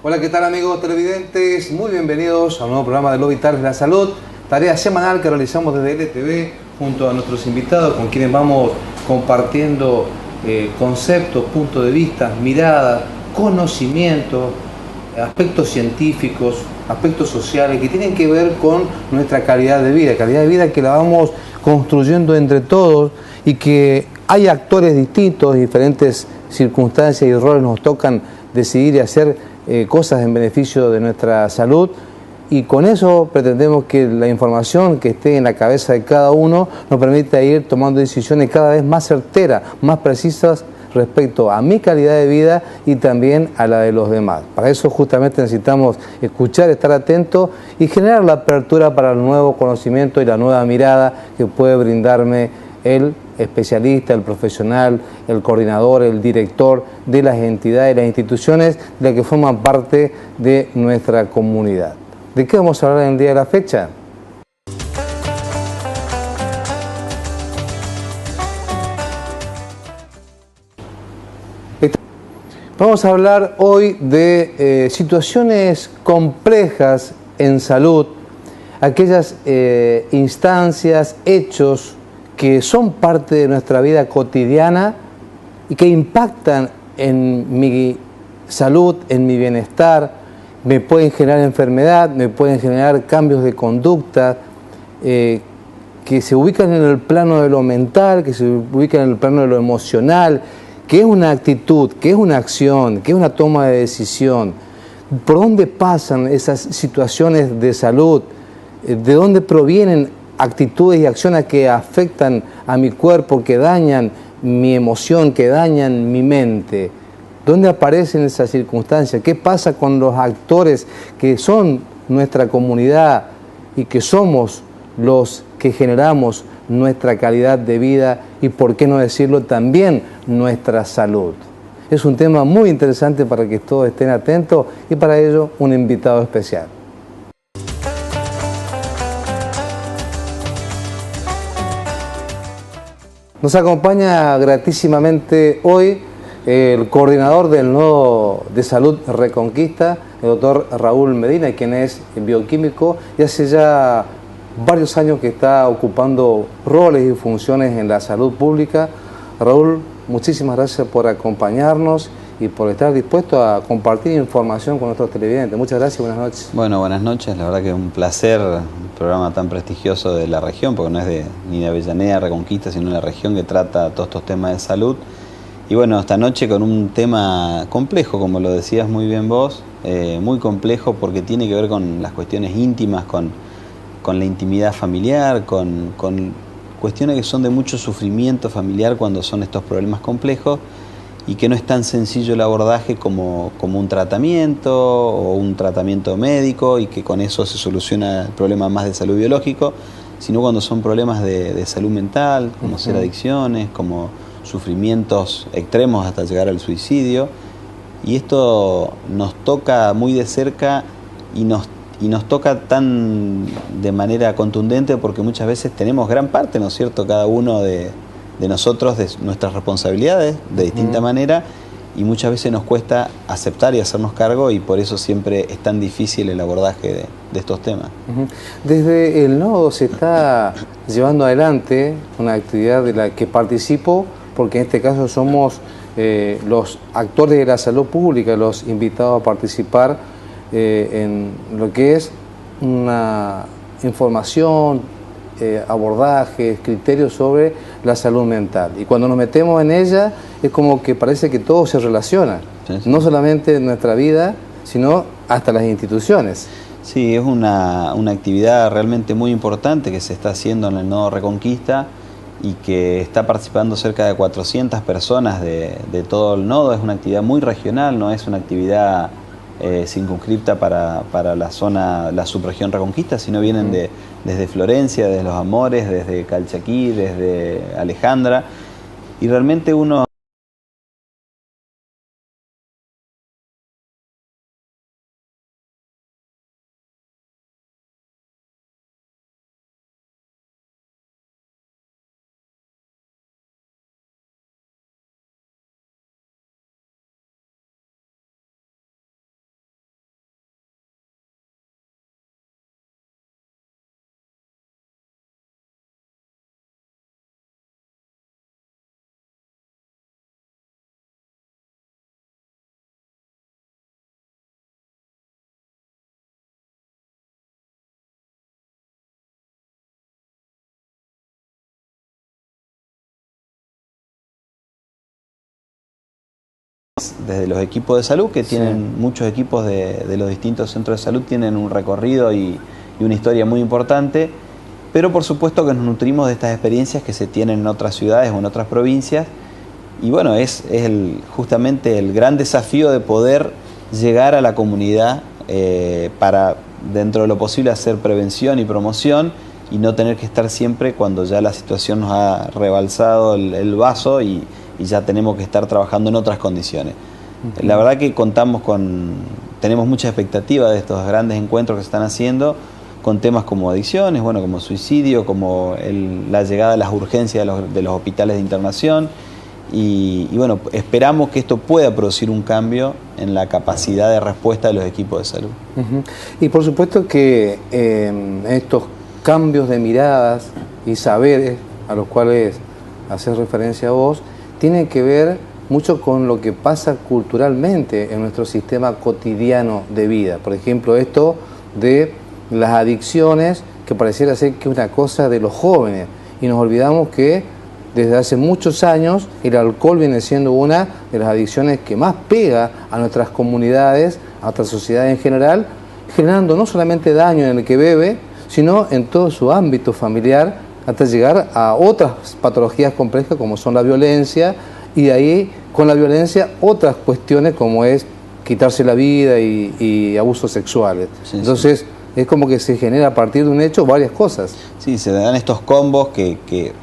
Hola, ¿qué tal amigos televidentes? Muy bienvenidos a un nuevo programa de Los Vitales de la Salud, tarea semanal que realizamos desde LTV junto a nuestros invitados con quienes vamos compartiendo conceptos, puntos de vista, miradas, conocimientos, aspectos científicos, aspectos sociales que tienen que ver con nuestra calidad de vida que la vamos construyendo entre todos y que hay actores distintos, diferentes circunstancias y roles nos tocan decidir y hacer cosas en beneficio de nuestra salud, y con eso pretendemos que la información que esté en la cabeza de cada uno nos permita ir tomando decisiones cada vez más certeras, más precisas respecto a mi calidad de vida y también a la de los demás. Para eso justamente necesitamos escuchar, estar atentos y generar la apertura para el nuevo conocimiento y la nueva mirada que puede brindarme el especialista, el profesional, el coordinador, el director de las entidades y las instituciones de las que forman parte de nuestra comunidad. ¿De qué vamos a hablar en el día de la fecha? Vamos a hablar hoy de situaciones complejas en salud, aquellas instancias, hechos que son parte de nuestra vida cotidiana y que impactan en mi salud, en mi bienestar, me pueden generar enfermedad, me pueden generar cambios de conducta, que se ubican en el plano de lo mental, que se ubican en el plano de lo emocional, que es una actitud, que es una acción, que es una toma de decisión. ¿Por dónde pasan esas situaciones de salud? ¿De dónde provienen actitudes y acciones que afectan a mi cuerpo, que dañan mi emoción, que dañan mi mente? ¿Dónde aparecen esas circunstancias? ¿Qué pasa con los actores que son nuestra comunidad y que somos los que generamos nuestra calidad de vida y, por qué no decirlo, también nuestra salud? Es un tema muy interesante para que todos estén atentos y para ello un invitado especial. Nos acompaña gratísimamente hoy el coordinador del Nodo de Salud Reconquista, el doctor Raúl Medina, quien es bioquímico y hace ya varios años que está ocupando roles y funciones en la salud pública. Raúl, muchísimas gracias por acompañarnos y por estar dispuesto a compartir información con nuestros televidentes. Muchas gracias y buenas noches. Bueno, buenas noches. La verdad que es un placer, un programa tan prestigioso de la región, porque no es ni de Avellaneda, Reconquista, sino de la región que trata todos estos temas de salud. Y bueno, esta noche con un tema complejo, como lo decías muy bien vos, muy complejo porque tiene que ver con las cuestiones íntimas, con la intimidad familiar, con cuestiones que son de mucho sufrimiento familiar cuando son estos problemas complejos, y que no es tan sencillo el abordaje como un tratamiento o un tratamiento médico y que con eso se soluciona el problema más de salud biológico, sino cuando son problemas de salud mental, como ser adicciones, como sufrimientos extremos hasta llegar al suicidio. Y esto nos toca muy de cerca y nos toca tan de manera contundente porque muchas veces tenemos gran parte, ¿no es cierto?, cada uno de nosotros, de nuestras responsabilidades de distinta manera, y muchas veces nos cuesta aceptar y hacernos cargo, y por eso siempre es tan difícil el abordaje de estos temas. Desde el Nodo se está llevando adelante una actividad de la que participo, porque en este caso somos los actores de la salud pública, los invitados a participar en lo que es una información, abordajes, criterios sobre la salud mental. Y cuando nos metemos en ella es como que parece que todo se relaciona, no solamente en nuestra vida, sino hasta las instituciones. Sí, es una actividad realmente muy importante que se está haciendo en el Nodo Reconquista y que está participando cerca de 400 personas de todo el nodo. Es una actividad muy regional, no es una actividad circunscripta para la zona, la subregión Reconquista, sino vienen desde Florencia, desde Los Amores, desde Calchaquí, desde Alejandra, y realmente uno desde los equipos de salud, que tienen muchos equipos de los distintos centros de salud, tienen un recorrido y una historia muy importante, pero por supuesto que nos nutrimos de estas experiencias que se tienen en otras ciudades o en otras provincias, y bueno, es justamente el gran desafío de poder llegar a la comunidad para, dentro de lo posible, hacer prevención y promoción, y no tener que estar siempre cuando ya la situación nos ha rebalsado el vaso y ya tenemos que estar trabajando en otras condiciones. La verdad que tenemos mucha expectativa de estos grandes encuentros que se están haciendo con temas como adicciones, bueno, como suicidio, como la llegada a las urgencias de los hospitales de internación, y bueno, esperamos que esto pueda producir un cambio en la capacidad de respuesta de los equipos de salud. Y por supuesto que estos cambios de miradas y saberes a los cuales haces referencia a vos, tienen que ver mucho con lo que pasa culturalmente en nuestro sistema cotidiano de vida. Por ejemplo, esto de las adicciones, que pareciera ser que es una cosa de los jóvenes, y nos olvidamos que desde hace muchos años el alcohol viene siendo una de las adicciones que más pega a nuestras comunidades, a nuestra sociedad en general, generando no solamente daño en el que bebe, sino en todo su ámbito familiar, hasta llegar a otras patologías complejas como son la violencia, y de ahí con la violencia otras cuestiones como es quitarse la vida y abusos sexuales. Sí, entonces es como que se genera a partir de un hecho varias cosas. Sí, se dan estos combos que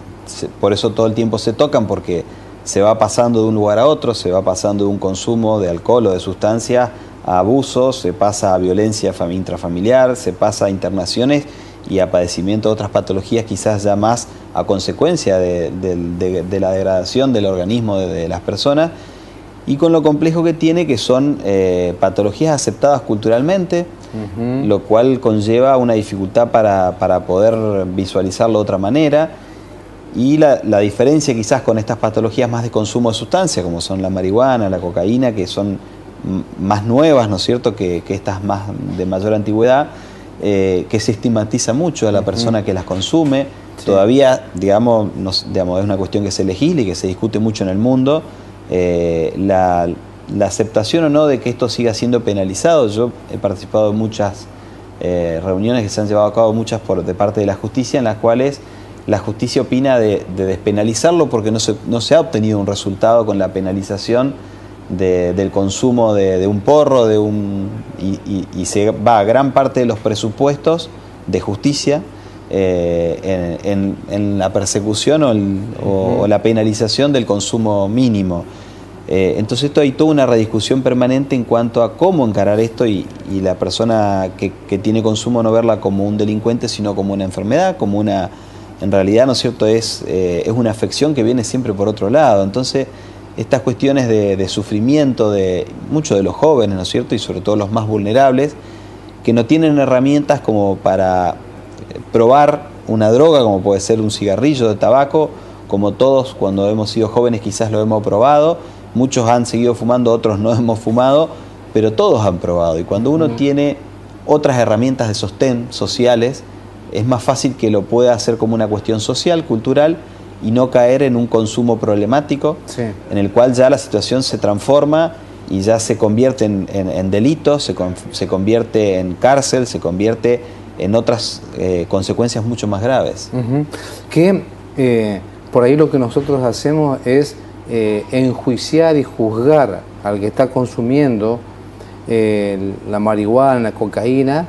por eso todo el tiempo se tocan, porque se va pasando de un lugar a otro, se va pasando de un consumo de alcohol o de sustancias a abusos, se pasa a violencia intrafamiliar, se pasa a internaciones y a padecimiento de otras patologías, quizás ya más a consecuencia de la degradación del organismo de las personas, y con lo complejo que tiene, que son patologías aceptadas culturalmente, lo cual conlleva una dificultad para poder visualizarlo de otra manera, y la diferencia quizás con estas patologías más de consumo de sustancias, como son la marihuana, la cocaína, que son más nuevas, ¿no es cierto?, que estas más de mayor antigüedad, que se estigmatiza mucho a la persona que las consume. Sí. Todavía, digamos, es una cuestión que se legisla y que se discute mucho en el mundo, la aceptación o no de que esto siga siendo penalizado. Yo he participado en muchas reuniones que se han llevado a cabo, muchas de parte de la justicia, en las cuales la justicia opina de despenalizarlo porque no se ha obtenido un resultado con la penalización del consumo de un porro, y se va a gran parte de los presupuestos de justicia en la persecución o la penalización del consumo mínimo. Entonces hay toda una rediscusión permanente en cuanto a cómo encarar esto, y la persona que tiene consumo no verla como un delincuente, sino como una enfermedad, como en realidad, ¿no es cierto?, es una afección que viene siempre por otro lado. Entonces estas cuestiones de sufrimiento de muchos de los jóvenes, ¿no es cierto?, y sobre todo los más vulnerables, que no tienen herramientas como para probar una droga, como puede ser un cigarrillo de tabaco, como todos cuando hemos sido jóvenes quizás lo hemos probado, muchos han seguido fumando, otros no hemos fumado, pero todos han probado, y cuando uno tiene otras herramientas de sostén sociales, es más fácil que lo pueda hacer como una cuestión social, cultural, y no caer en un consumo problemático, sí, en el cual ya la situación se transforma y ya se convierte en delito, se convierte en cárcel, se convierte en otras consecuencias mucho más graves. Que por ahí lo que nosotros hacemos es enjuiciar y juzgar al que está consumiendo la marihuana, la cocaína,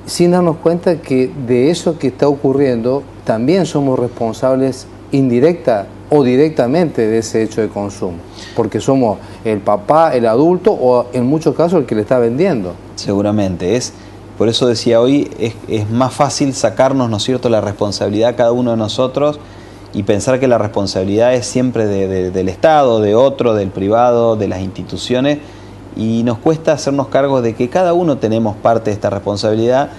sin darnos cuenta que de eso que está ocurriendo también somos responsables indirecta o directamente de ese hecho de consumo, porque somos el papá, el adulto, o en muchos casos el que le está vendiendo. Seguramente, por eso decía hoy, es más fácil sacarnos, ¿no es cierto?, la responsabilidad cada uno de nosotros, y pensar que la responsabilidad es siempre del Estado, de otro, del privado, de las instituciones, y nos cuesta hacernos cargo de que cada uno tenemos parte de esta responsabilidad.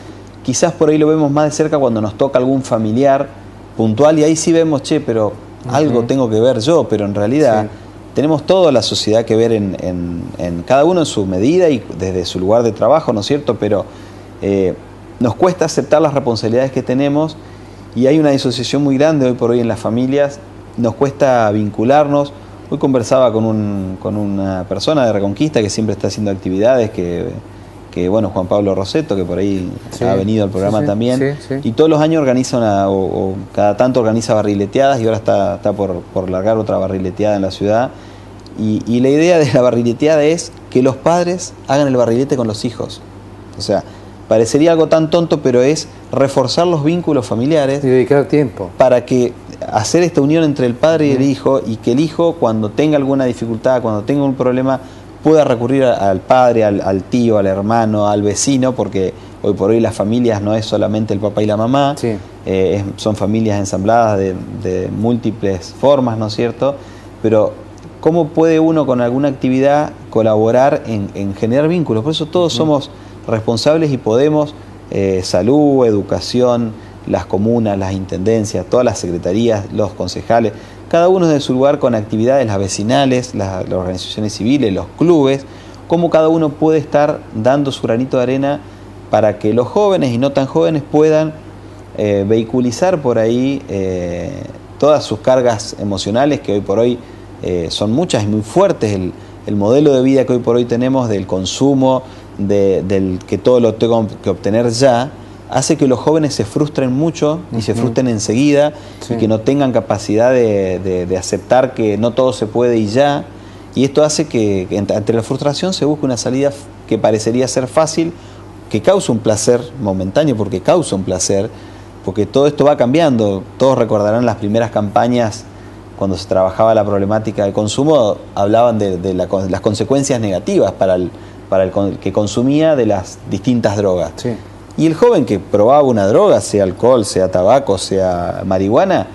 Quizás por ahí lo vemos más de cerca cuando nos toca algún familiar puntual, y ahí sí vemos, pero algo tengo que ver yo, pero en realidad sí, tenemos toda la sociedad que ver en cada uno en su medida y desde su lugar de trabajo, ¿no es cierto?, pero nos cuesta aceptar las responsabilidades que tenemos, y hay una disociación muy grande hoy por hoy en las familias, nos cuesta vincularnos, Hoy conversaba con una persona de Reconquista que siempre está haciendo actividades, que bueno, Juan Pablo Roseto, que por ahí ha venido al programa también, y todos los años organiza o cada tanto organiza barrileteadas, y ahora está por largar otra barrileteada en la ciudad. Y la idea de la barrileteada es que los padres hagan el barrilete con los hijos. O sea, parecería algo tan tonto, pero es reforzar los vínculos familiares. Y dedicar tiempo. Para que hacer esta unión entre el padre y el hijo, y que el hijo, cuando tenga alguna dificultad, cuando tenga un problema, pueda recurrir al padre, al tío, al hermano, al vecino, porque hoy por hoy las familias no es solamente el papá y la mamá, son familias ensambladas de múltiples formas, ¿no es cierto? Pero ¿cómo puede uno con alguna actividad colaborar en generar vínculos? Por eso todos somos responsables y podemos, salud, educación, las comunas, las intendencias, todas las secretarías, los concejales, cada uno de su lugar con actividades, las vecinales, las organizaciones civiles, los clubes, cómo cada uno puede estar dando su granito de arena para que los jóvenes y no tan jóvenes puedan vehiculizar por ahí todas sus cargas emocionales, que hoy por hoy son muchas y muy fuertes. El modelo de vida que hoy por hoy tenemos del consumo, del que todo lo tengo que obtener ya, hace que los jóvenes se frustren mucho y se frustren enseguida, y que no tengan capacidad de aceptar que no todo se puede y ya. Y esto hace que ante la frustración se busque una salida que parecería ser fácil, que causa un placer momentáneo, porque causa un placer, porque todo esto va cambiando. Todos recordarán las primeras campañas cuando se trabajaba la problemática del consumo, hablaban de las consecuencias negativas para el que consumía de las distintas drogas. Y el joven que probaba una droga, sea alcohol, sea tabaco, sea marihuana,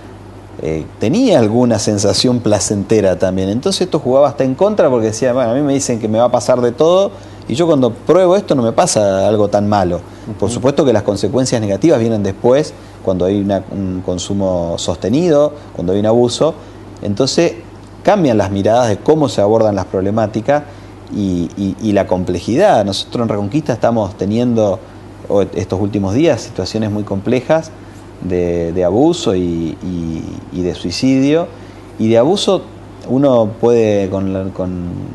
tenía alguna sensación placentera también. Entonces esto jugaba hasta en contra, porque decía, bueno, a mí me dicen que me va a pasar de todo, y yo cuando pruebo esto no me pasa algo tan malo. Por supuesto que las consecuencias negativas vienen después, cuando hay un consumo sostenido, cuando hay un abuso. Entonces cambian las miradas de cómo se abordan las problemáticas y la complejidad. Nosotros en Reconquista estamos teniendo estos últimos días situaciones muy complejas de abuso y de suicidio. Y de abuso uno puede, con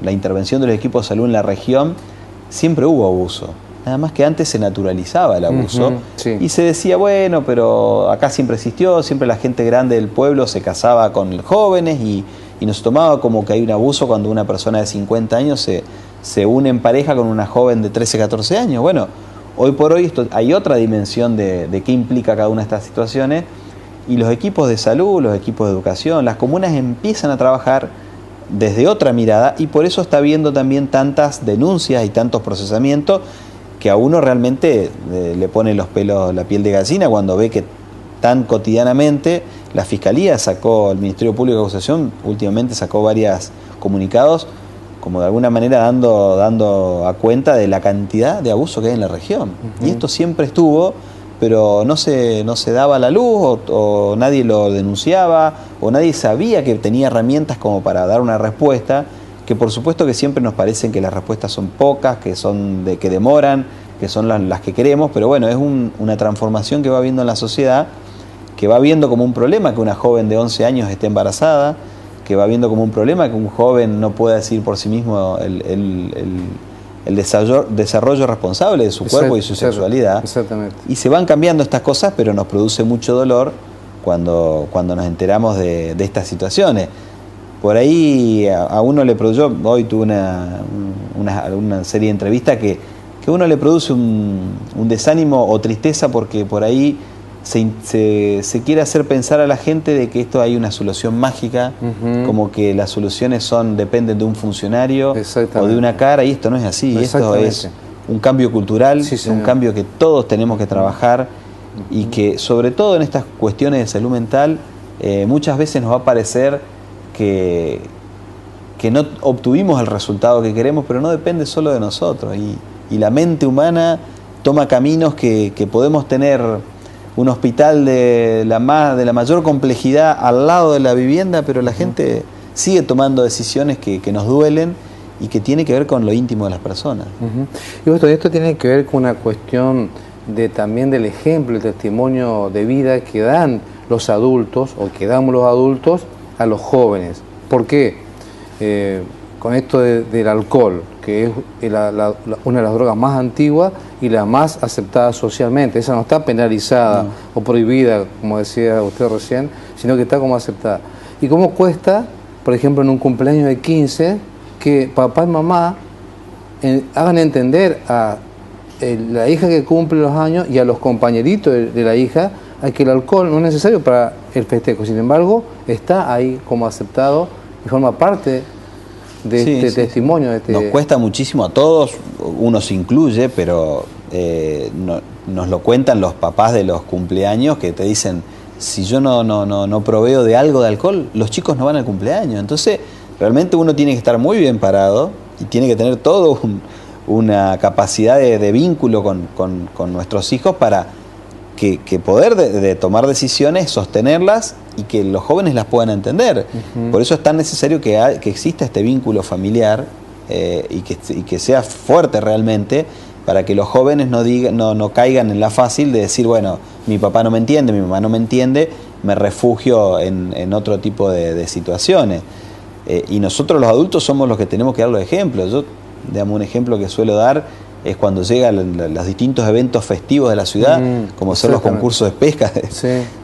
la intervención de los equipos de salud en la región, siempre hubo abuso. Nada más que antes se naturalizaba el abuso y se decía, bueno, pero acá siempre existió, siempre la gente grande del pueblo se casaba con jóvenes y nos tomaba como que hay un abuso cuando una persona de 50 años se une en pareja con una joven de 13, 14 años. Bueno, hoy por hoy hay otra dimensión de qué implica cada una de estas situaciones, y los equipos de salud, los equipos de educación, las comunas empiezan a trabajar desde otra mirada, y por eso está habiendo también tantas denuncias y tantos procesamientos que a uno realmente le pone los pelos, la piel de gallina, cuando ve que tan cotidianamente la Fiscalía sacó, el Ministerio Público de Acusación últimamente sacó varios comunicados, como de alguna manera dando a cuenta de la cantidad de abuso que hay en la región. Y esto siempre estuvo, pero no se daba a la luz, o nadie lo denunciaba, o nadie sabía que tenía herramientas como para dar una respuesta, que por supuesto que siempre nos parecen que las respuestas son pocas, que demoran, que son las que queremos, pero bueno, es una transformación que va habiendo en la sociedad, que va viendo como un problema que una joven de 11 años esté embarazada, que va viendo como un problema que un joven no pueda decidir por sí mismo el desarrollo responsable de su cuerpo y su sexualidad. Exactamente. Y se van cambiando estas cosas, pero nos produce mucho dolor cuando nos enteramos de estas situaciones. Por ahí a uno le produjo, hoy tuve una serie de entrevistas que a uno le produce un desánimo o tristeza, porque por ahí se quiere hacer pensar a la gente de que esto hay una solución mágica, como que las soluciones dependen de un funcionario o de una cara, y esto no es así. Esto es un cambio cultural, un cambio que todos tenemos que trabajar, y que sobre todo en estas cuestiones de salud mental muchas veces nos va a parecer que no obtuvimos el resultado que queremos, pero no depende solo de nosotros, y la mente humana toma caminos que podemos tener un hospital de la mayor complejidad al lado de la vivienda, pero la gente sigue tomando decisiones que nos duelen y que tiene que ver con lo íntimo de las personas. Y esto tiene que ver con una cuestión también del ejemplo, el testimonio de vida que dan los adultos, o que damos los adultos a los jóvenes. ¿Por qué? con esto del alcohol, que es una de las drogas más antiguas y la más aceptada socialmente. Esa no está penalizada o prohibida, como decía usted recién, sino que está como aceptada. ¿Y cómo cuesta, por ejemplo, en un cumpleaños de 15, que papá y mamá hagan entender a la hija que cumple los años y a los compañeritos de la hija a que el alcohol no es necesario para el festejo? Sin embargo, está ahí como aceptado y forma parte de este testimonio. Nos cuesta muchísimo a todos, uno se incluye, pero nos lo cuentan los papás de los cumpleaños que te dicen, si yo no proveo de algo de alcohol, los chicos no van al cumpleaños. Entonces, realmente uno tiene que estar muy bien parado y tiene que tener todo una capacidad de vínculo con nuestros hijos para que poder de tomar decisiones, sostenerlas y que los jóvenes las puedan entender. Por eso es tan necesario que exista este vínculo familiar y que sea fuerte realmente, para que los jóvenes no caigan en la fácil de decir, bueno, mi papá no me entiende, mi mamá no me entiende, me refugio en otro tipo de situaciones. Y nosotros los adultos somos los que tenemos que dar los ejemplos. Yo, digamos, un ejemplo que suelo dar es cuando llegan los distintos eventos festivos de la ciudad, como son los concursos de pesca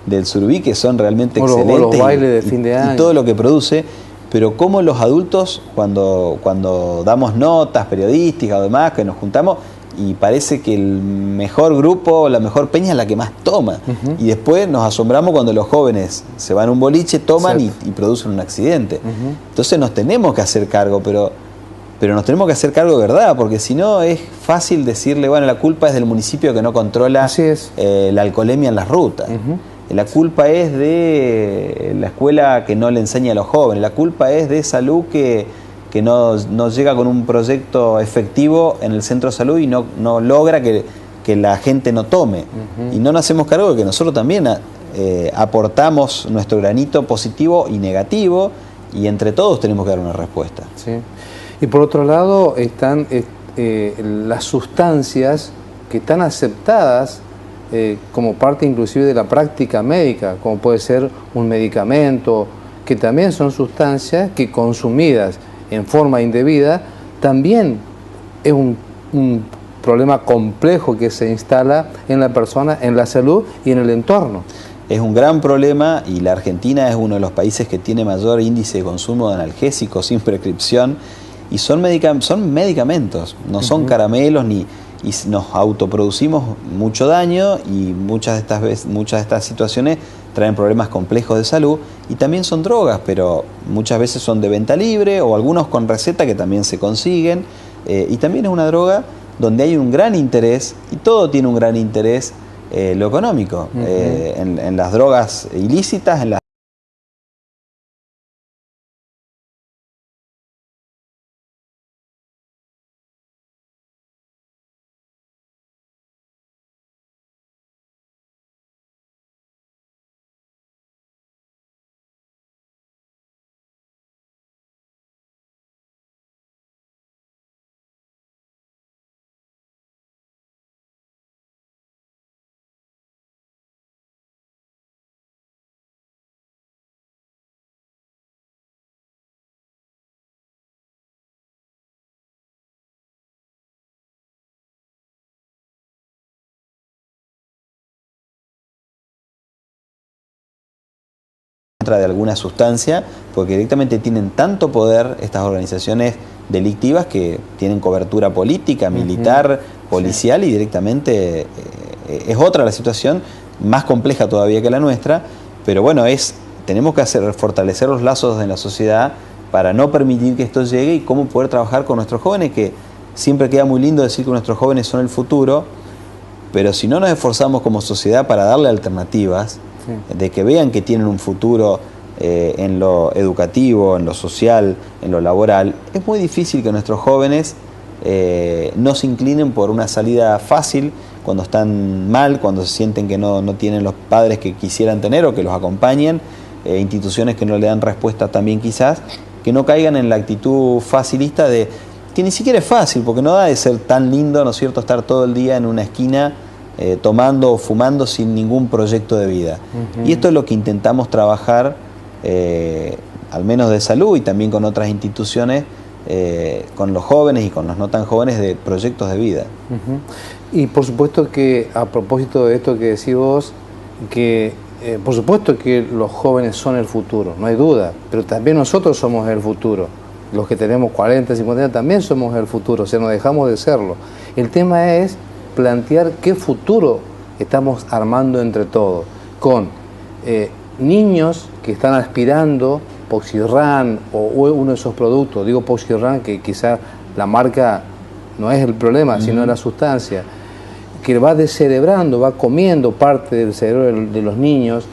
del Surubí, que son realmente excelentes, o los bailes de fin de año, y todo lo que produce, pero como los adultos, cuando damos notas periodísticas o demás, que nos juntamos, y parece que el mejor grupo, la mejor peña es la que más toma, y después nos asombramos cuando los jóvenes se van a un boliche, toman y producen un accidente. Entonces nos tenemos que hacer cargo, pero nos tenemos que hacer cargo de verdad, porque si no es fácil decirle, bueno, la culpa es del municipio que no controla la alcoholemia en las rutas. La culpa es de la escuela que no le enseña a los jóvenes, la culpa es de salud que no llega con un proyecto efectivo en el centro de salud y no logra que la gente no tome. Y no nos hacemos cargo de que nosotros también aportamos nuestro granito positivo y negativo, y entre todos tenemos que dar una respuesta. Y por otro lado están las sustancias que están aceptadas como parte inclusive de la práctica médica, como puede ser un medicamento, que también son sustancias que consumidas en forma indebida también es un problema complejo que se instala en la persona, en la salud y en el entorno. Es un gran problema, y la Argentina es uno de los países que tiene mayor índice de consumo de analgésicos sin prescripción. Y son medicamentos, no son caramelos, y nos autoproducimos mucho daño, y muchas de estas situaciones traen problemas complejos de salud, y también son drogas, pero muchas veces son de venta libre o algunos con receta que también se consiguen, y también es una droga donde hay un gran interés, y todo tiene un gran interés, lo económico, en las drogas ilícitas, en las de alguna sustancia, porque directamente tienen tanto poder estas organizaciones delictivas que tienen cobertura política, militar, policial, y directamente es otra la situación, más compleja todavía que la nuestra, pero bueno, tenemos que fortalecer los lazos en la sociedad para no permitir que esto llegue, y cómo poder trabajar con nuestros jóvenes, que siempre queda muy lindo decir que nuestros jóvenes son el futuro, pero si no nos esforzamos como sociedad para darle alternativas, de que vean que tienen un futuro en lo educativo, en lo social, en lo laboral, es muy difícil que nuestros jóvenes no se inclinen por una salida fácil cuando están mal, cuando se sienten que no tienen los padres que quisieran tener o que los acompañen, instituciones que no le dan respuesta también quizás, que no caigan en la actitud facilista de que ni siquiera es fácil, porque no da de ser tan lindo, ¿no es cierto?, estar todo el día en una esquina tomando o fumando sin ningún proyecto de vida. Y esto es lo que intentamos trabajar al menos de salud y también con otras instituciones, con los jóvenes y con los no tan jóvenes, de proyectos de vida. Y por supuesto que, a propósito de esto que decís vos, que por supuesto que los jóvenes son el futuro, no hay duda, pero también nosotros somos el futuro. Los que tenemos 40, 50 años también somos el futuro, o sea, no dejamos de serlo. El tema es plantear qué futuro estamos armando entre todos, con niños que están aspirando Poxirran o uno de esos productos. Digo Poxirran, que quizás la marca no es el problema, sino la sustancia, que va descerebrando, va comiendo parte del cerebro de los niños,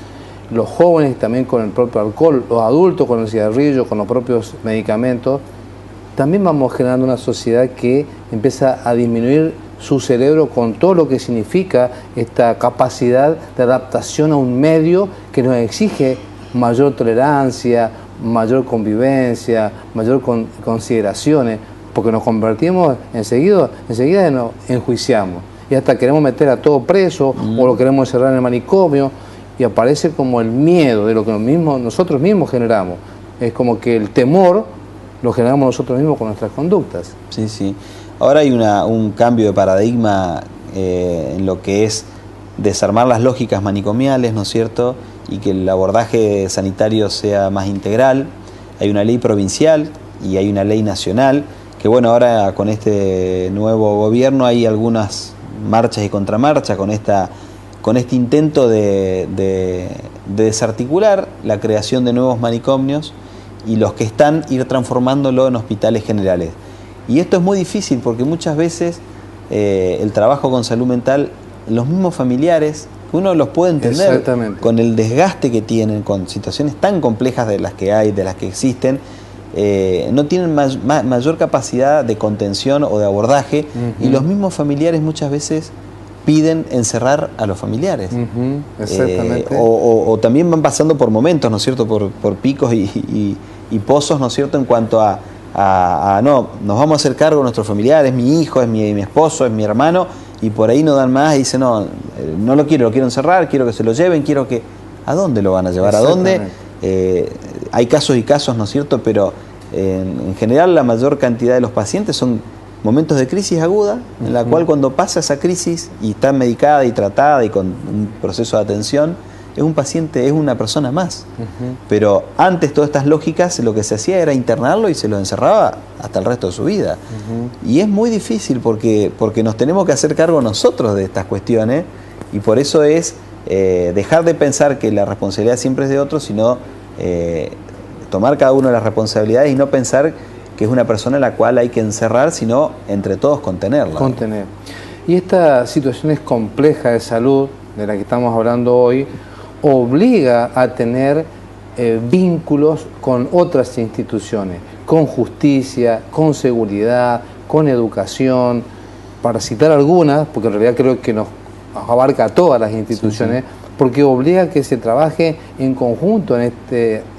los jóvenes también con el propio alcohol, los adultos con el cigarrillo, con los propios medicamentos. También vamos generando una sociedad que empieza a disminuir su cerebro con todo lo que significa esta capacidad de adaptación a un medio que nos exige mayor tolerancia, mayor convivencia, mayor consideraciones, porque nos convertimos enseguida nos enjuiciamos y hasta queremos meter a todo preso o lo queremos encerrar en el manicomio, y aparece como el miedo de lo que nosotros mismos generamos. Es como que el temor lo generamos nosotros mismos con nuestras conductas. Sí, sí. Ahora hay un cambio de paradigma en lo que es desarmar las lógicas manicomiales, ¿no es cierto?, y que el abordaje sanitario sea más integral. Hay una ley provincial y hay una ley nacional, que bueno, ahora con este nuevo gobierno hay algunas marchas y contramarchas con este intento de desarticular la creación de nuevos manicomios y los que están, ir transformándolo en hospitales generales. Y esto es muy difícil porque muchas veces el trabajo con salud mental, los mismos familiares, uno los puede entender con el desgaste que tienen, con situaciones tan complejas de las que hay, de las que existen, no tienen mayor capacidad de contención o de abordaje, y los mismos familiares muchas veces piden encerrar a los familiares. Exactamente. O también van pasando por momentos, ¿no es cierto?, por picos y pozos, ¿no es cierto?, en cuanto a no, nos vamos a hacer cargo de nuestros familiares, es mi hijo, es mi esposo, es mi hermano, y por ahí no dan más y dicen, no lo quiero encerrar, quiero que se lo lleven, quiero que... ¿A dónde lo van a llevar? ¿A dónde? Hay casos y casos, ¿no es cierto?, pero en general la mayor cantidad de los pacientes son momentos de crisis aguda, en la cual cuando pasa esa crisis y está medicada y tratada y con un proceso de atención, es un paciente, es una persona más. Pero antes todas estas lógicas, lo que se hacía era internarlo y se lo encerraba hasta el resto de su vida. Y es muy difícil porque nos tenemos que hacer cargo nosotros de estas cuestiones, y por eso es dejar de pensar que la responsabilidad siempre es de otros, sino tomar cada uno las responsabilidades y no pensar que es una persona a la cual hay que encerrar, sino entre todos contenerla. Contener. Y esta situación es compleja de salud, de la que estamos hablando hoy, obliga a tener vínculos con otras instituciones, con justicia, con seguridad, con educación, para citar algunas, porque en realidad creo que nos abarca a todas las instituciones, porque obliga a que se trabaje en conjunto en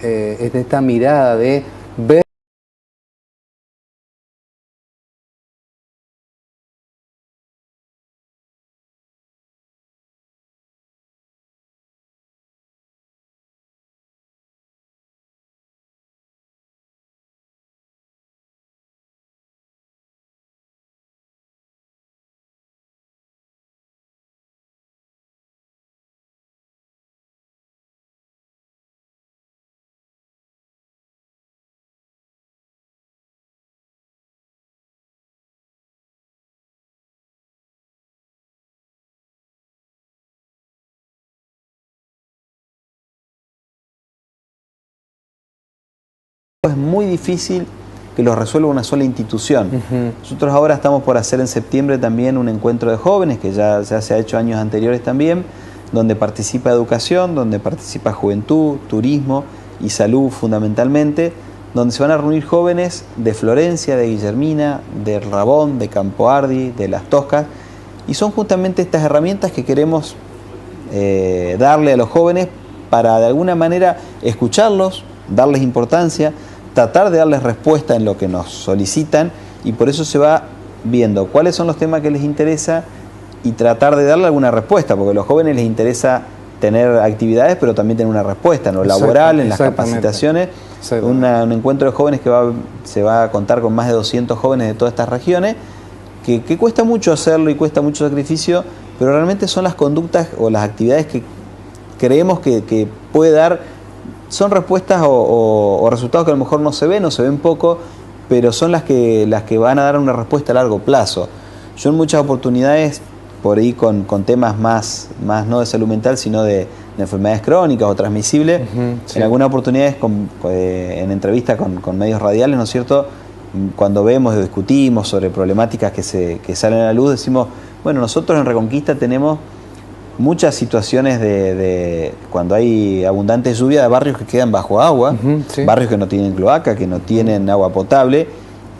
esta mirada de ver es muy difícil que lo resuelva una sola institución. Nosotros ahora estamos por hacer en septiembre también un encuentro de jóvenes, que ya se ha hecho años anteriores también, donde participa educación, donde participa juventud, turismo y salud fundamentalmente, donde se van a reunir jóvenes de Florencia, de Guillermina, de Rabón, de Campo Ardi, de Las Toscas, y son justamente estas herramientas que queremos darle a los jóvenes para de alguna manera escucharlos, darles importancia, tratar de darles respuesta en lo que nos solicitan, y por eso se va viendo cuáles son los temas que les interesa y tratar de darle alguna respuesta, porque a los jóvenes les interesa tener actividades, pero también tener una respuesta en lo laboral, en las capacitaciones, un encuentro de jóvenes que se va a contar con más de 200 jóvenes de todas estas regiones, que cuesta mucho hacerlo y cuesta mucho sacrificio, pero realmente son las conductas o las actividades que creemos que puede dar, son respuestas o resultados que a lo mejor no se ven poco, pero son las que van a dar una respuesta a largo plazo. Yo en muchas oportunidades, por ahí con temas más no de salud mental, sino de enfermedades crónicas o transmisibles, sí. En algunas oportunidades en entrevistas con medios radiales, ¿no es cierto?, cuando vemos o discutimos sobre problemáticas que salen a la luz, decimos, bueno, nosotros en Reconquista tenemos muchas situaciones de cuando hay abundante lluvia, de barrios que quedan bajo agua, sí. barrios que no tienen cloaca, que no tienen agua potable,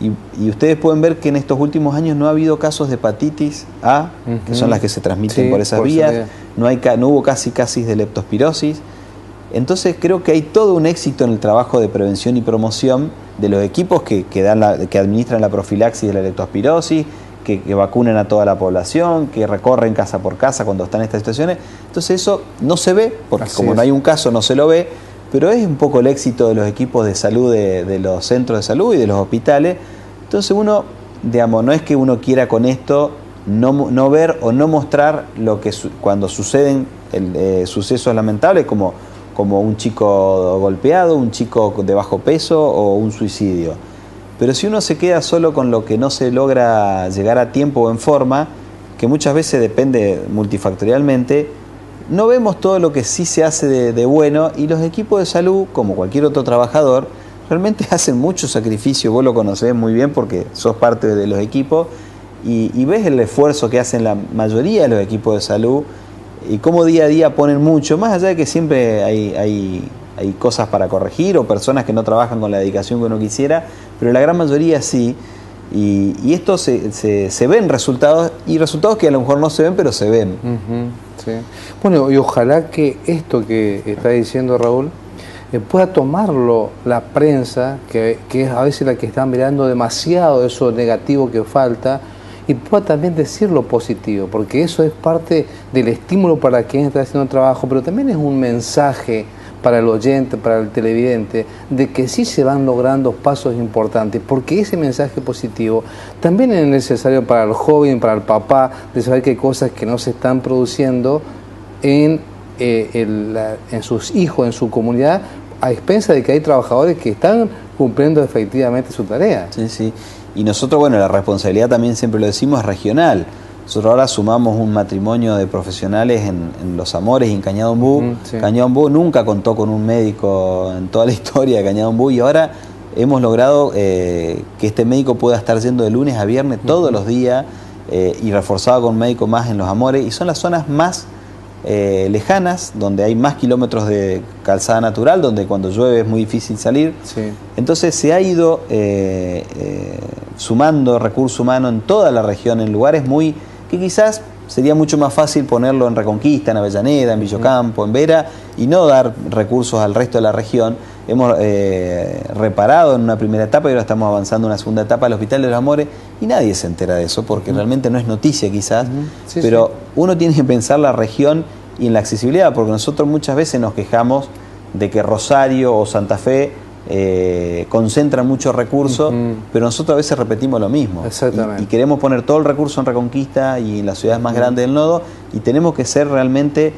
y ustedes pueden ver que en estos últimos años no ha habido casos de hepatitis A, que son las que se transmiten por esas vías, no hubo casi de leptospirosis. Entonces creo que hay todo un éxito en el trabajo de prevención y promoción de los equipos que administran la profilaxis de la leptospirosis, que vacunen a toda la población, que recorren casa por casa cuando están en estas situaciones. Entonces eso no se ve, porque no hay un caso no se lo ve, pero es un poco el éxito de los equipos de salud, de los centros de salud y de los hospitales. Entonces uno, digamos, no es que uno quiera con esto no ver o no mostrar lo que cuando suceden sucesos lamentables como un chico golpeado, un chico de bajo peso o un suicidio. Pero si uno se queda solo con lo que no se logra llegar a tiempo o en forma, que muchas veces depende multifactorialmente, no vemos todo lo que sí se hace de bueno, y los equipos de salud, como cualquier otro trabajador, realmente hacen mucho sacrificio. Vos lo conocés muy bien porque sos parte de los equipos y ves el esfuerzo que hacen la mayoría de los equipos de salud y cómo día a día ponen mucho, más allá de que siempre hay cosas para corregir o personas que no trabajan con la dedicación que uno quisiera, pero la gran mayoría sí. Y esto se ven resultados, y resultados que a lo mejor no se ven, pero se ven. Sí. Bueno, y ojalá que esto que está diciendo Raúl pueda tomarlo la prensa, que es a veces la que está mirando demasiado eso negativo que falta, y pueda también decir lo positivo, porque eso es parte del estímulo para quien está haciendo el trabajo, pero también es un mensaje para el oyente, para el televidente, de que sí se van logrando pasos importantes, porque ese mensaje positivo también es necesario para el joven, para el papá, de saber que hay cosas que no se están produciendo en sus hijos, en su comunidad, a expensa de que hay trabajadores que están cumpliendo efectivamente su tarea. Sí, sí. Y nosotros, bueno, la responsabilidad también, siempre lo decimos, es regional. Nosotros ahora sumamos un matrimonio de profesionales en Los Amores y en Cañada Ombú. Sí. Cañada Ombú nunca contó con un médico en toda la historia de Cañada Ombú, y ahora hemos logrado que este médico pueda estar yendo de lunes a viernes todos los días, y reforzado con un médico más en Los Amores, y son las zonas más lejanas, donde hay más kilómetros de calzada natural, donde cuando llueve es muy difícil salir. Sí. Entonces se ha ido sumando recurso humano en toda la región, en lugares que quizás sería mucho más fácil ponerlo en Reconquista, en Avellaneda, en Villocampo, en Vera, y no dar recursos al resto de la región. Hemos reparado en una primera etapa y ahora estamos avanzando en una segunda etapa al Hospital de los Amores, y nadie se entera de eso porque realmente no es noticia quizás, Sí, pero uno tiene que pensar la región y en la accesibilidad, porque nosotros muchas veces nos quejamos de que Rosario o Santa Fe concentran muchos recursos, pero nosotros a veces repetimos lo mismo. Exactamente. Y queremos poner todo el recurso en Reconquista y en las ciudades más grandes del nodo, y tenemos que ser realmente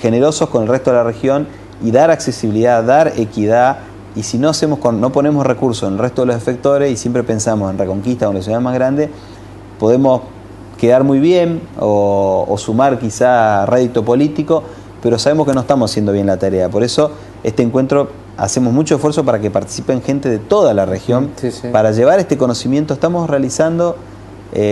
generosos con el resto de la región y dar accesibilidad, dar equidad. Y si no ponemos recursos en el resto de los efectores y siempre pensamos en Reconquista o en las ciudades más grandes, podemos quedar muy bien o sumar quizá rédito político, pero sabemos que no estamos haciendo bien la tarea. Por eso este encuentro hacemos mucho esfuerzo para que participen gente de toda la región, para llevar este conocimiento. Estamos realizando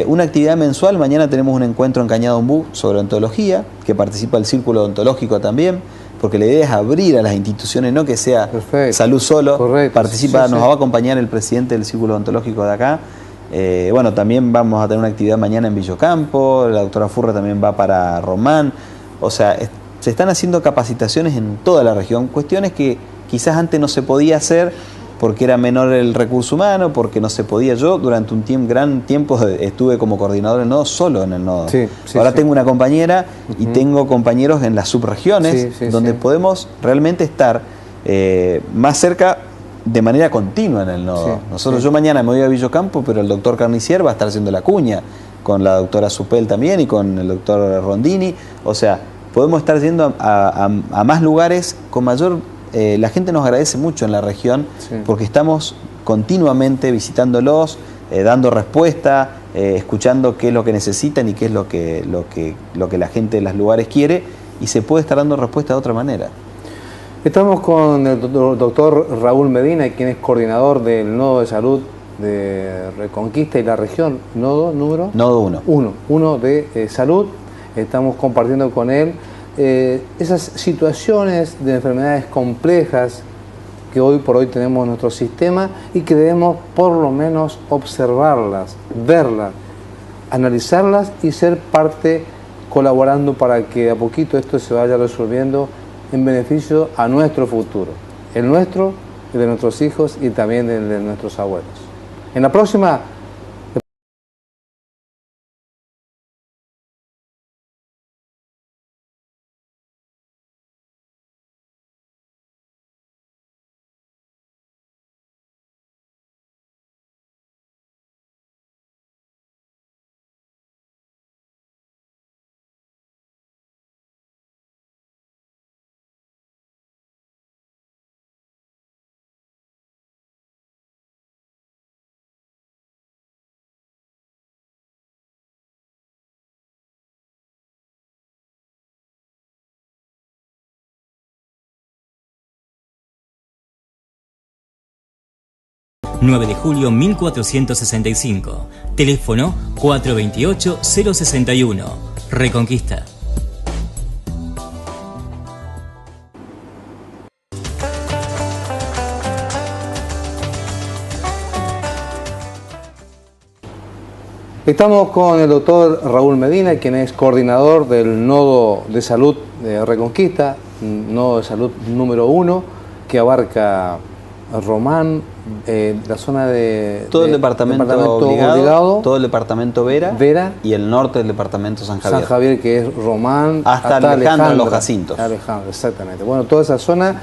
una actividad mensual. Mañana tenemos un encuentro en Cañada Ombú sobre ontología, que participa el Círculo Odontológico también, porque la idea es abrir a las instituciones, no que sea salud solo. Correcto. Nos va a acompañar el presidente del Círculo Odontológico de acá. Bueno, también vamos a tener una actividad mañana en Villocampo, la doctora Furra también va para Román. O sea, se están haciendo capacitaciones en toda la región, cuestiones que quizás antes no se podía hacer porque era menor el recurso humano, porque no se podía. Yo durante un gran tiempo estuve como coordinador del nodo, solo en el nodo. Ahora tengo una compañera y tengo compañeros en las subregiones, donde podemos realmente estar más cerca de manera continua en el nodo. Yo mañana me voy a Villocampo, pero el doctor Carnicer va a estar haciendo la cuña, con la doctora Supel también y con el doctor Rondini. O sea, podemos estar yendo a más lugares con mayor... la gente nos agradece mucho en la región porque estamos continuamente visitándolos, dando respuesta, escuchando qué es lo que necesitan y qué es lo que la gente de los lugares quiere, y se puede estar dando respuesta de otra manera. Estamos con el doctor Raúl Medina, quien es coordinador del Nodo de Salud de Reconquista y la región. ¿Nodo número? Nodo 1. Uno de salud. Estamos compartiendo con él esas situaciones de enfermedades complejas que hoy por hoy tenemos en nuestro sistema y que debemos por lo menos observarlas, verlas, analizarlas y ser parte colaborando para que a poquito esto se vaya resolviendo en beneficio a nuestro futuro, el nuestro, el de nuestros hijos y también el de nuestros abuelos. En la próxima... ...9 de julio 1465... teléfono 428-061... Reconquista. Estamos con el doctor Raúl Medina, quien es coordinador del Nodo de Salud de Reconquista, Nodo de Salud número 1, que abarca Román, la zona de... Todo el departamento obligado, todo el departamento Vera y el norte del departamento San Javier. San Javier, que es Román, hasta Alejandro, Los Jacintos. Alejandro, exactamente. Bueno, toda esa zona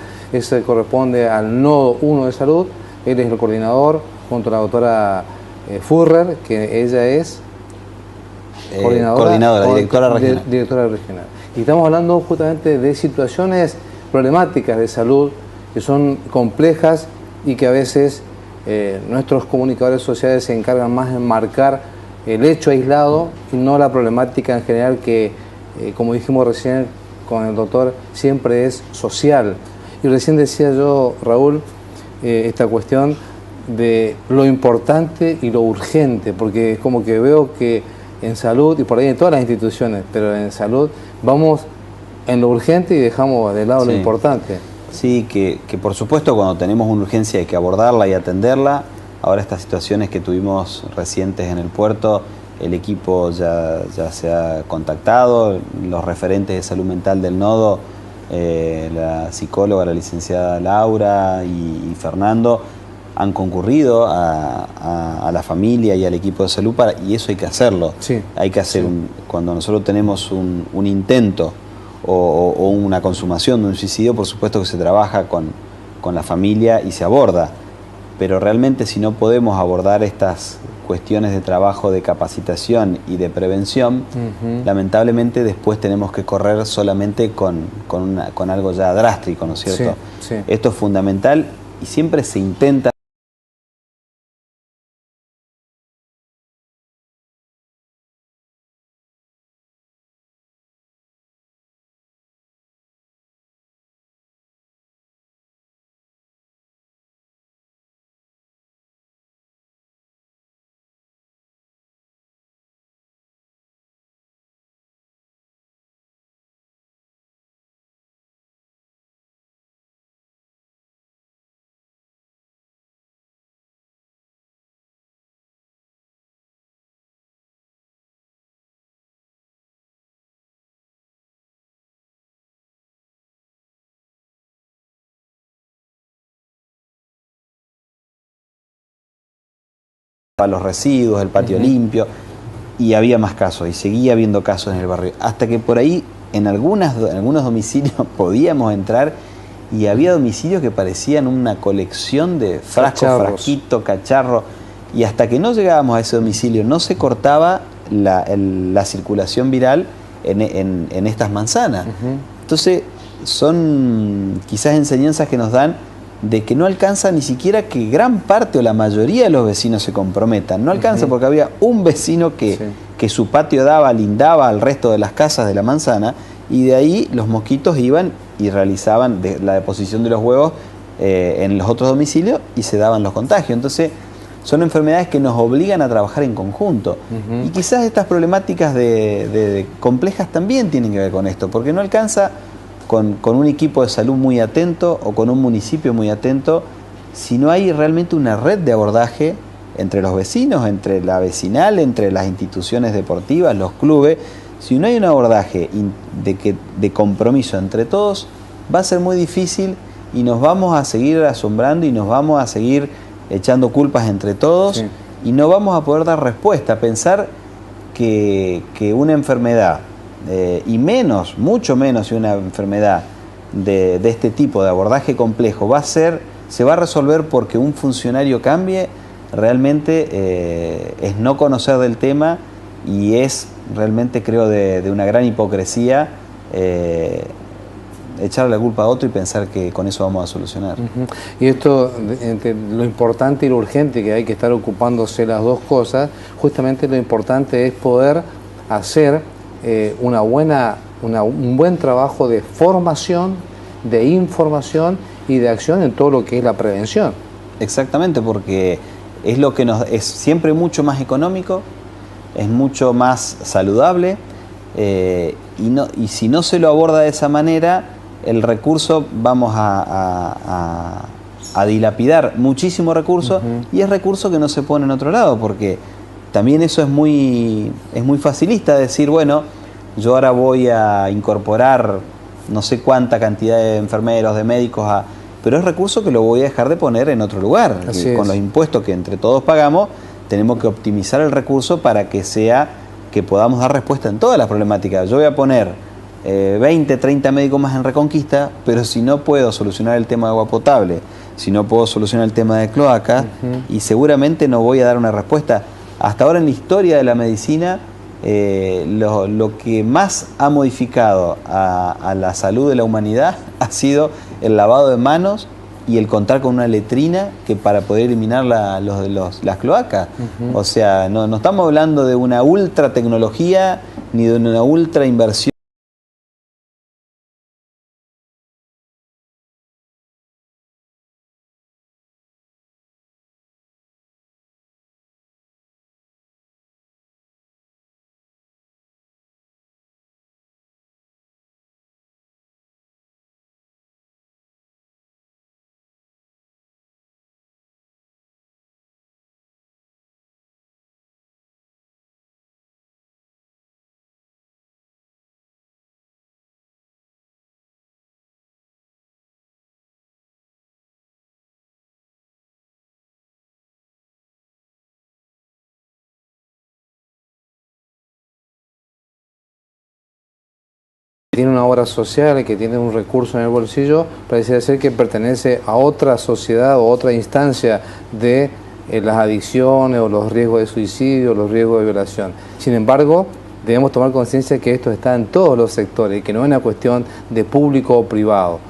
corresponde al Nodo 1 de Salud. Él es el coordinador, junto a la doctora Furrer, que ella es coordinadora, directora regional. Directora regional. Y estamos hablando justamente de situaciones problemáticas de salud que son complejas y que a veces nuestros comunicadores sociales se encargan más de marcar el hecho aislado y no la problemática en general que, como dijimos recién con el doctor, siempre es social. Y recién decía yo, Raúl, esta cuestión de lo importante y lo urgente, porque es como que veo que en salud, y por ahí en todas las instituciones, pero en salud vamos en lo urgente y dejamos de lado lo importante. Sí, que por supuesto cuando tenemos una urgencia hay que abordarla y atenderla. Ahora estas situaciones que tuvimos recientes en el puerto, el equipo ya se ha contactado, los referentes de salud mental del nodo, la psicóloga, la licenciada Laura y Fernando, han concurrido a la familia y al equipo de salud y eso hay que hacerlo. Sí. Hay que hacer cuando nosotros tenemos un intento o una consumación de un suicidio, por supuesto que se trabaja con la familia y se aborda, pero realmente si no podemos abordar estas cuestiones de trabajo, de capacitación y de prevención, lamentablemente después tenemos que correr solamente con algo ya drástico, ¿no es cierto? Sí. Esto es fundamental y siempre se intenta a los residuos, el patio limpio, y había más casos, y seguía habiendo casos en el barrio, hasta que por ahí en algunos domicilios podíamos entrar y había domicilios que parecían una colección de frascos, frasquito, cacharro, y hasta que no llegábamos a ese domicilio no se cortaba la circulación viral en estas manzanas. Entonces son quizás enseñanzas que nos dan de que no alcanza ni siquiera que gran parte o la mayoría de los vecinos se comprometan. No alcanza porque había un vecino que su patio lindaba al resto de las casas de la manzana, y de ahí los mosquitos iban y realizaban la deposición de los huevos en los otros domicilios y se daban los contagios. Entonces son enfermedades que nos obligan a trabajar en conjunto. Y quizás estas problemáticas complejas también tienen que ver con esto, porque no alcanza con un equipo de salud muy atento o con un municipio muy atento, si no hay realmente una red de abordaje entre los vecinos, entre la vecinal, entre las instituciones deportivas, los clubes. Si no hay un abordaje de compromiso entre todos, va a ser muy difícil y nos vamos a seguir asombrando y nos vamos a seguir echando culpas entre todos, y no vamos a poder dar respuesta. Pensar que una enfermedad, y mucho menos una enfermedad de este tipo de abordaje complejo, se va a resolver porque un funcionario cambie, realmente es no conocer del tema, y es realmente, creo, de una gran hipocresía echarle la culpa a otro y pensar que con eso vamos a solucionar. Y esto, entre lo importante y lo urgente, que hay que estar ocupándose las dos cosas, justamente lo importante es poder hacer un buen trabajo de formación, de información y de acción en todo lo que es la prevención. Exactamente, porque es lo que es siempre mucho más económico, es mucho más saludable, y si no se lo aborda de esa manera, el recurso vamos a dilapidar muchísimo recurso, y es recurso que no se pone en otro lado, porque también eso es muy facilista decir, bueno, yo ahora voy a incorporar no sé cuánta cantidad de enfermeros, de médicos, pero es recurso que lo voy a dejar de poner en otro lugar. Con los impuestos que entre todos pagamos, tenemos que optimizar el recurso para que podamos dar respuesta en todas las problemáticas. Yo voy a poner 20, 30 médicos más en Reconquista, pero si no puedo solucionar el tema de agua potable, si no puedo solucionar el tema de cloaca, y seguramente no voy a dar una respuesta. Hasta ahora en la historia de la medicina, lo que más ha modificado a la salud de la humanidad ha sido el lavado de manos y el contar con una letrina que para poder eliminar las cloacas. O sea, no estamos hablando de una ultra tecnología ni de una ultra inversión. Tiene una obra social, que tiene un recurso en el bolsillo, parece ser que pertenece a otra sociedad o otra instancia de las adicciones o los riesgos de suicidio, los riesgos de violación. Sin embargo, debemos tomar conciencia que esto está en todos los sectores, que no es una cuestión de público o privado,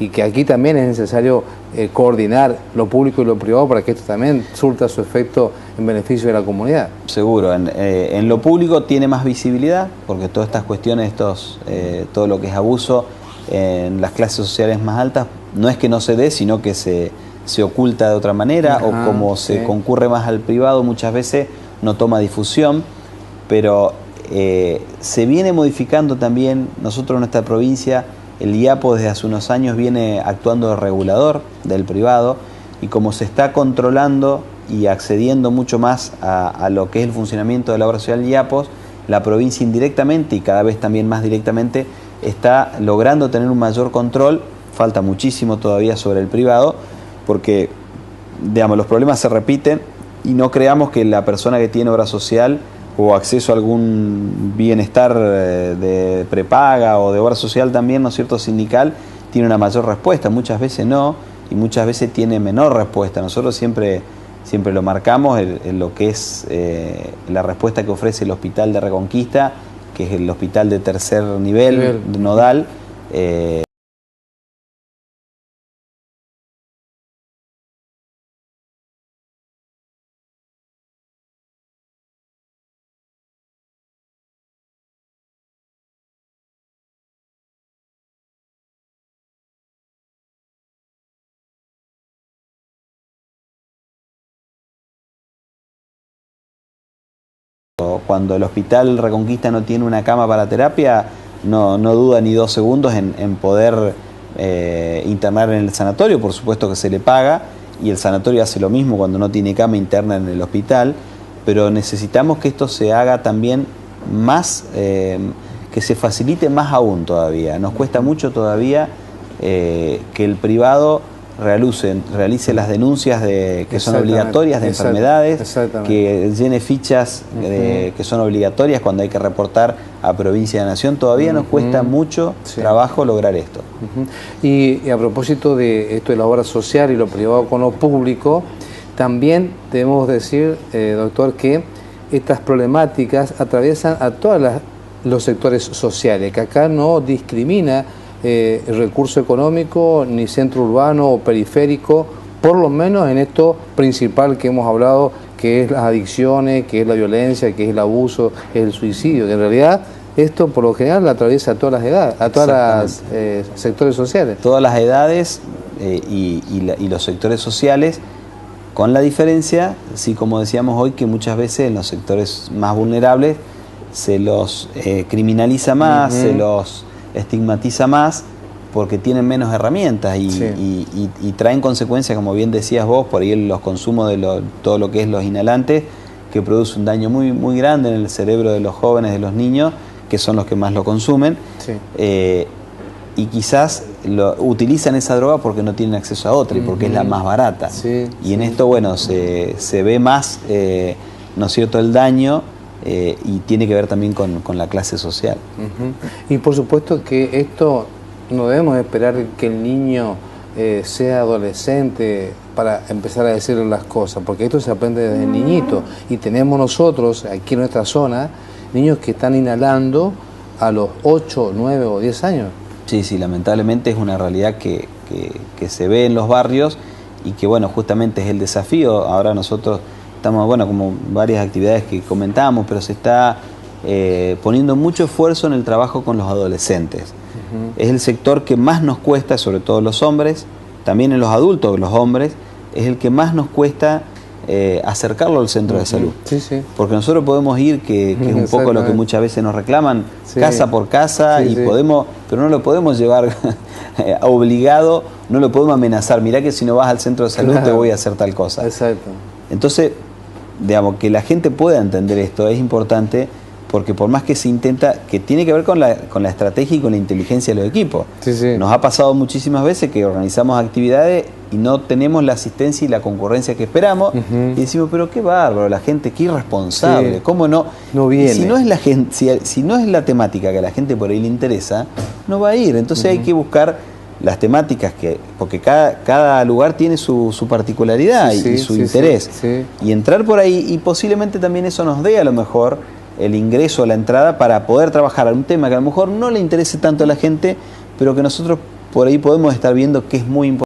y que aquí también es necesario coordinar lo público y lo privado para que esto también surta su efecto en beneficio de la comunidad. Seguro, en lo público tiene más visibilidad, porque todas estas cuestiones, todo lo que es abuso en las clases sociales más altas, no es que no se dé, sino que se oculta de otra manera, o como se concurre más al privado, muchas veces no toma difusión, pero se viene modificando también. Nosotros en nuestra provincia, el IAPO desde hace unos años viene actuando de regulador del privado, y como se está controlando y accediendo mucho más a lo que es el funcionamiento de la obra social IAPOS, la provincia indirectamente y cada vez también más directamente está logrando tener un mayor control. Falta muchísimo todavía sobre el privado, porque digamos, los problemas se repiten, y no creamos que la persona que tiene obra social o acceso a algún bienestar de prepaga o de obra social también, ¿no es cierto?, sindical, tiene una mayor respuesta, muchas veces no, y muchas veces tiene menor respuesta. Nosotros siempre lo marcamos en lo que es la respuesta que ofrece el Hospital de Reconquista, que es el hospital de tercer nivel nodal. Cuando el Hospital Reconquista no tiene una cama para terapia, no duda ni 2 segundos en poder internar en el sanatorio. Por supuesto que se le paga, y el sanatorio hace lo mismo cuando no tiene cama interna en el hospital, pero necesitamos que esto se haga también más, que se facilite más aún todavía. Nos cuesta mucho todavía que el privado realice las denuncias que son obligatorias de enfermedades, que llene fichas que son obligatorias cuando hay que reportar a provincia de nación. Todavía nos cuesta mucho trabajo lograr esto. Y a propósito de esto de la obra social y lo privado con lo público, también debemos decir, doctor, que estas problemáticas atraviesan a todos los sectores sociales, que acá no discrimina el recurso económico, ni centro urbano o periférico, por lo menos en esto principal que hemos hablado, que es las adicciones, que es la violencia, que es el abuso, que es el suicidio, que en realidad esto por lo general atraviesa a todas las edades, a todos los sectores sociales. Todas las edades y los sectores sociales, con la diferencia, sí, como decíamos hoy, que muchas veces en los sectores más vulnerables se los criminaliza más, se los estigmatiza más, porque tienen menos herramientas y traen consecuencias, como bien decías vos, por ahí los consumos de todo lo que es los inhalantes, que produce un daño muy, muy grande en el cerebro de los jóvenes, de los niños, que son los que más lo consumen, y quizás utilizan esa droga porque no tienen acceso a otra y porque es la más barata. Y en esto, bueno, se ve más, ¿no es cierto?, el daño. Y tiene que ver también con la clase social. Y por supuesto que esto no debemos esperar que el niño sea adolescente para empezar a decirle las cosas, porque esto se aprende desde niñito, y tenemos nosotros aquí en nuestra zona niños que están inhalando a los 8, 9 o 10 años. Sí, lamentablemente es una realidad que se ve en los barrios, y que bueno, justamente es el desafío. Ahora nosotros estamos, bueno, como varias actividades que comentamos, pero se está poniendo mucho esfuerzo en el trabajo con los adolescentes. Es el sector que más nos cuesta, sobre todo los hombres, también en los adultos, los hombres, es el que más nos cuesta acercarlo al centro de salud. Porque nosotros podemos ir, que es un poco lo que muchas veces nos reclaman, casa por casa, pero no lo podemos llevar obligado, no lo podemos amenazar. Mirá que si no vas al centro de salud te voy a hacer tal cosa. Entonces, digamos, que la gente pueda entender esto es importante, porque por más que se intenta, que tiene que ver con la estrategia y con la inteligencia de los equipos. Nos ha pasado muchísimas veces que organizamos actividades y no tenemos la asistencia y la concurrencia que esperamos, y decimos, pero qué bárbaro, la gente, qué irresponsable, ¿cómo no viene? Si no es la gente, si no es la temática que a la gente por ahí le interesa, no va a ir. Entonces hay que buscar las temáticas, porque cada lugar tiene su particularidad y su interés. Y entrar por ahí, y posiblemente también eso nos dé a lo mejor el ingreso, la entrada, para poder trabajar un tema que a lo mejor no le interese tanto a la gente, pero que nosotros por ahí podemos estar viendo que es muy importante.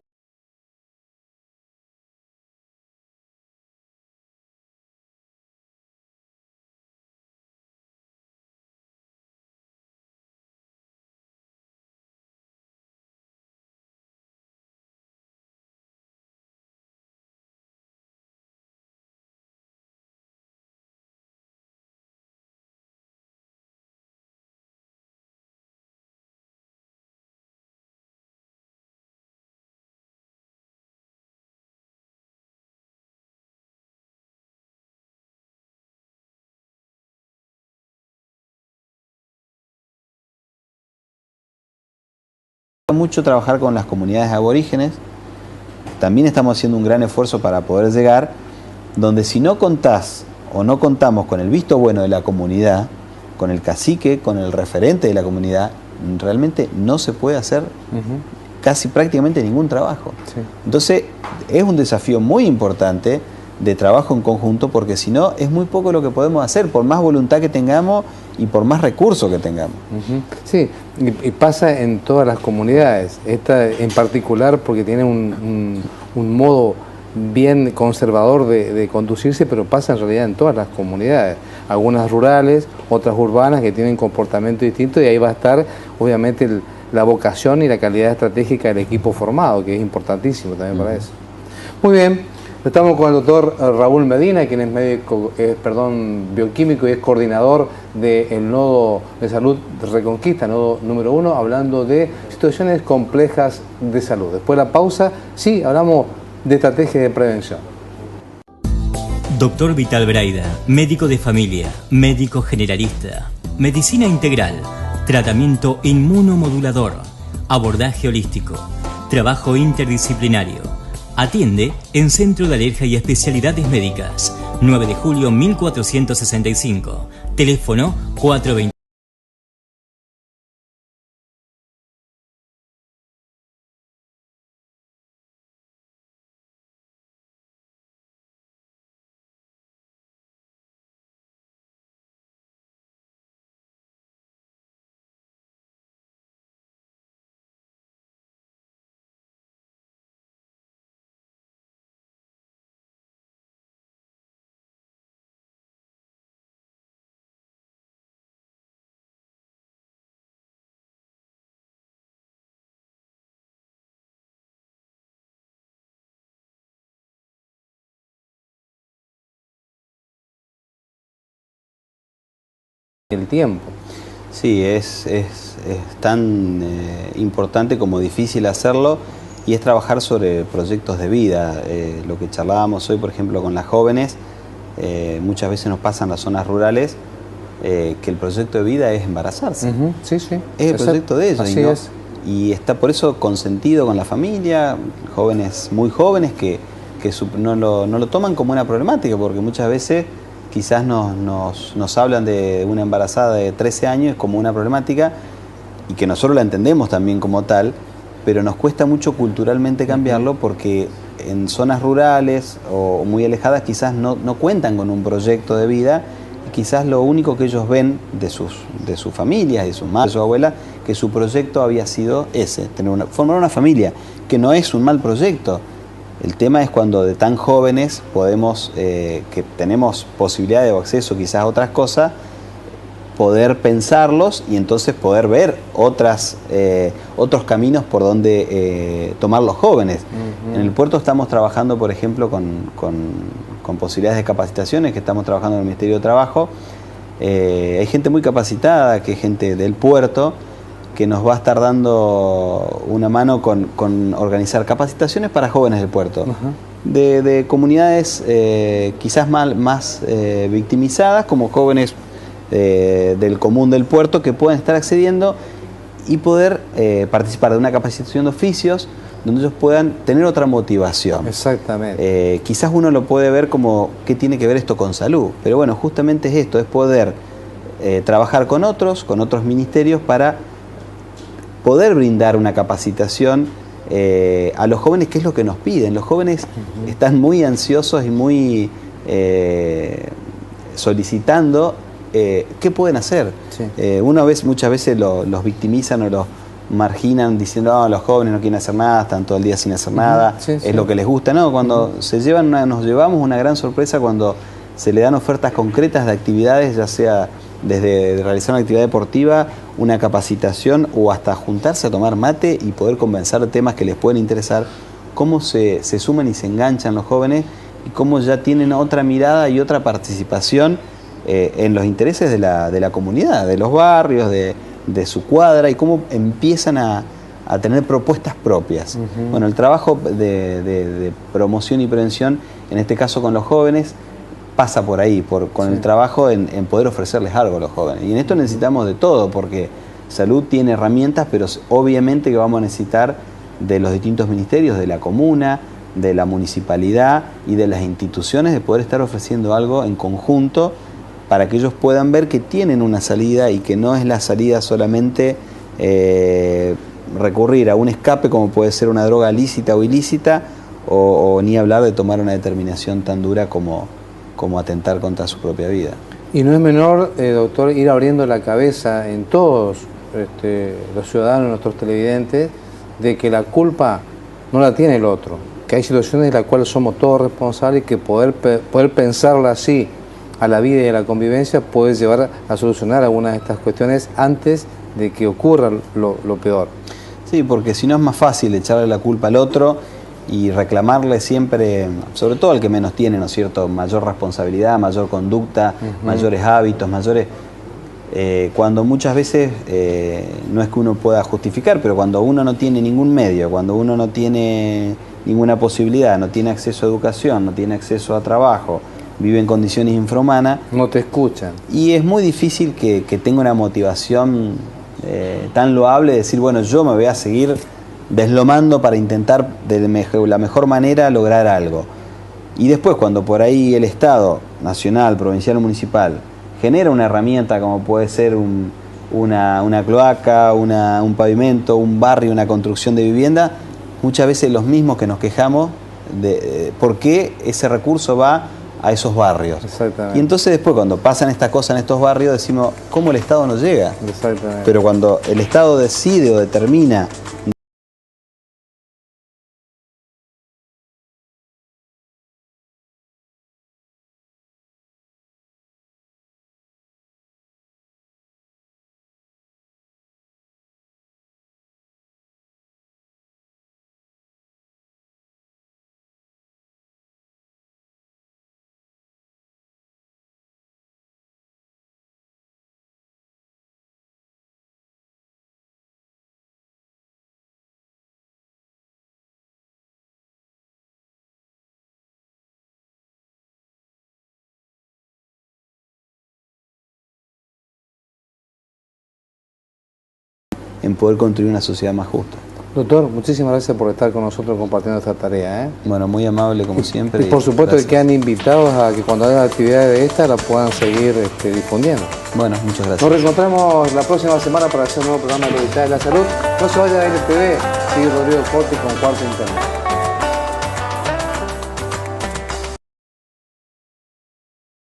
Mucho trabajar con las comunidades aborígenes. También estamos haciendo un gran esfuerzo para poder llegar, donde si no contás o no contamos con el visto bueno de la comunidad, con el cacique, con el referente de la comunidad, realmente no se puede hacer casi prácticamente ningún trabajo. Sí. Entonces es un desafío muy importante de trabajo en conjunto, porque si no es muy poco lo que podemos hacer, por más voluntad que tengamos y por más recursos que tengamos. Sí, y pasa en todas las comunidades, esta en particular porque tiene un modo bien conservador de conducirse, pero pasa en realidad en todas las comunidades, algunas rurales, otras urbanas que tienen comportamiento distinto, y ahí va a estar obviamente la vocación y la calidad estratégica del equipo formado, que es importantísimo también para eso. Muy bien. Estamos con el doctor Raúl Medina, quien es médico, bioquímico y es coordinador del Nodo de Salud Reconquista, Nodo número 1, hablando de situaciones complejas de salud. Después de la pausa, sí, hablamos de estrategias de prevención. Doctor Vital Braida, médico de familia, médico generalista, medicina integral, tratamiento inmunomodulador, abordaje holístico, trabajo interdisciplinario. Atiende en Centro de Alergia y Especialidades Médicas, 9 de julio 1465, teléfono 420. El tiempo. Sí, es tan importante como difícil hacerlo, y es trabajar sobre proyectos de vida. Lo que charlábamos hoy, por ejemplo, con las jóvenes, muchas veces nos pasa en las zonas rurales que el proyecto de vida es embarazarse. Sí, sí. Es el proyecto de ellos. Así es. Y está por eso consentido con la familia, jóvenes, muy jóvenes, que no lo toman como una problemática, porque muchas veces quizás nos hablan de una embarazada de 13 años como una problemática, y que nosotros la entendemos también como tal, pero nos cuesta mucho culturalmente cambiarlo, porque en zonas rurales o muy alejadas quizás no cuentan con un proyecto de vida, y quizás lo único que ellos ven de sus familias, de sus madres, de su abuela, que su proyecto había sido ese, formar una familia, que no es un mal proyecto. El tema es cuando de tan jóvenes podemos, que tenemos posibilidad de acceso quizás a otras cosas, poder pensarlos y entonces poder ver otros caminos por donde tomar los jóvenes. En el puerto estamos trabajando, por ejemplo, con posibilidades de capacitaciones, que estamos trabajando en el Ministerio de Trabajo. Hay gente muy capacitada, que es gente del puerto, que nos va a estar dando una mano con organizar capacitaciones para jóvenes del puerto, de comunidades quizás más victimizadas, como jóvenes del común del puerto, que pueden estar accediendo y poder participar de una capacitación de oficios donde ellos puedan tener otra motivación. Exactamente. Quizás uno lo puede ver como, ¿qué tiene que ver esto con salud? Pero bueno, justamente es esto, es poder trabajar con otros ministerios para poder brindar una capacitación a los jóvenes, que es lo que nos piden. Los jóvenes están muy ansiosos y muy solicitando qué pueden hacer. Sí. Muchas veces los victimizan o los marginan diciendo, los jóvenes no quieren hacer nada, están todo el día sin hacer nada, es lo que les gusta. No, cuando nos llevamos una gran sorpresa cuando se le dan ofertas concretas de actividades, ya sea desde realizar una actividad deportiva, una capacitación, o hasta juntarse a tomar mate y poder conversar de temas que les pueden interesar, cómo se suman y se enganchan los jóvenes, y cómo ya tienen otra mirada y otra participación en los intereses de la comunidad, de los barrios, de su cuadra, y cómo empiezan a tener propuestas propias. Bueno, el trabajo de promoción y prevención, en este caso con los jóvenes, pasa por ahí, con el trabajo en poder ofrecerles algo a los jóvenes. Y en esto necesitamos de todo, porque salud tiene herramientas, pero obviamente que vamos a necesitar de los distintos ministerios, de la comuna, de la municipalidad y de las instituciones, de poder estar ofreciendo algo en conjunto para que ellos puedan ver que tienen una salida, y que no es la salida solamente recurrir a un escape como puede ser una droga lícita o ilícita, o ni hablar de tomar una determinación tan dura como atentar contra su propia vida. Y no es menor, doctor, ir abriendo la cabeza en todos los ciudadanos, nuestros televidentes, de que la culpa no la tiene el otro, que hay situaciones en las cuales somos todos responsables y que poder pensarla así a la vida y a la convivencia puede llevar a solucionar algunas de estas cuestiones antes de que ocurra lo peor. Sí, porque si no es más fácil echarle la culpa al otro y reclamarle siempre, sobre todo al que menos tiene, ¿no es cierto?, mayor responsabilidad, mayor conducta, mayores hábitos, cuando muchas veces no es que uno pueda justificar, pero cuando uno no tiene ningún medio, cuando uno no tiene ninguna posibilidad, no tiene acceso a educación, no tiene acceso a trabajo, vive en condiciones infrahumanas. No te escuchan. Y es muy difícil que tenga una motivación tan loable de decir, bueno, yo me voy a seguir deslomando para intentar de la mejor manera lograr algo. Y después, cuando por ahí el Estado, nacional, provincial o municipal, genera una herramienta como puede ser una cloaca, un pavimento, un barrio, una construcción de vivienda, muchas veces los mismos que nos quejamos de por qué ese recurso va a esos barrios. Exactamente. Y entonces después cuando pasan estas cosas en estos barrios decimos, ¿cómo el Estado no llega? Exactamente. Pero cuando el Estado decide o determina en poder construir una sociedad más justa. Doctor, muchísimas gracias por estar con nosotros compartiendo esta tarea. Bueno, muy amable como siempre. Y por supuesto que quedan invitados a que cuando haya actividades de estas la puedan seguir difundiendo. Bueno, muchas gracias. Nos reencontramos la próxima semana para hacer un nuevo programa de la Salud. No se vaya a LTV, sigue Rodrigo Corti con Cuarto Interno.